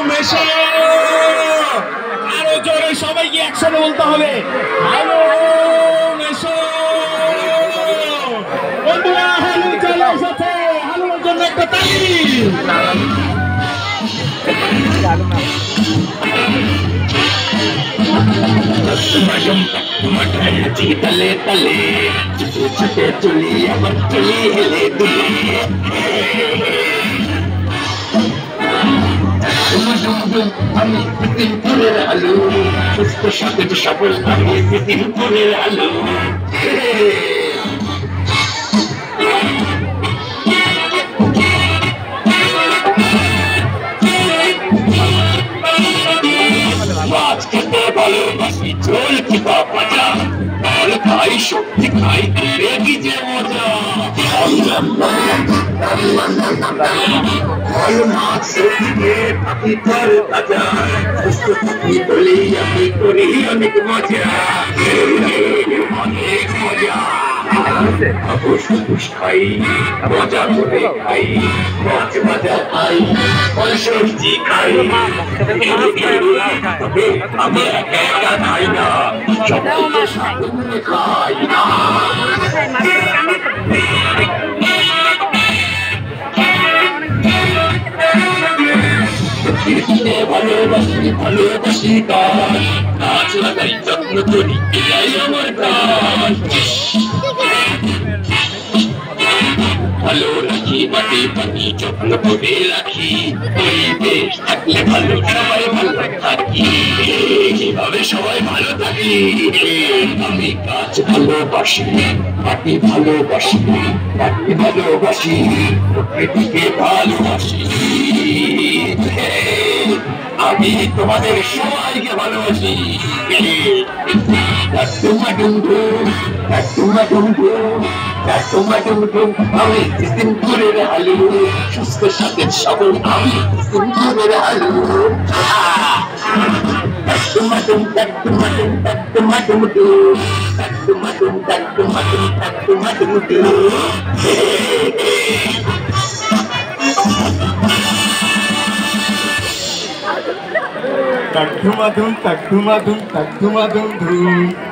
মেশো আরো জোরে সবাইকে একসাথে বলতে হবে হ্যালো মেশো বন্ধুরা হ্যালো চলে এসেছে হ্যালোর জন্য একটা তালি তলে তলে ছুটে চলি আমার চলি হেলে দুলে আমি পিতিনপুরের আলু সুস্থ সতেজ সফল আমি পিতিনপুরের আলু মাছ খেতে ভালোবাসি ঝোল কিবা ভাজা ফল খাই সবজি খাই দেখি যে মজা ফল মাছ সবজি খেয়ে থাকি ফল তাজা সুস্থ থাকি বলি আমি করি অনেক মজা অনেক মজা ঘুষ খাই মজা করে খাই মাছ ভাজা খাই ফল সবজি খাই আমি একা একা খাই না সবাইকে সাথে খাই না ভালোবাসি ভালোবাসি গাছ লাগাই যত্ন করি এটাই আমার কাজ ভালো রাখি মাটি পানি যত্ন করে রাখি পরিবেশ থাকলে ভালো সবাই ভালো থাকি কিভাবে সবাই ভালো থাকি আমি গাছ ভালোবাসি মাটি ভালোবাসি মাটি ভালোবাসি প্রকৃতিকে ভালোবাসি আমি তোমাদের সবাইকে ভালোবাসি আমি পিতিনপুরের আলু সুস্থ সতেজ সবল আমি পিতিনপুরের আলু tak dumadum, tak dumadum, tak dumadum, dum.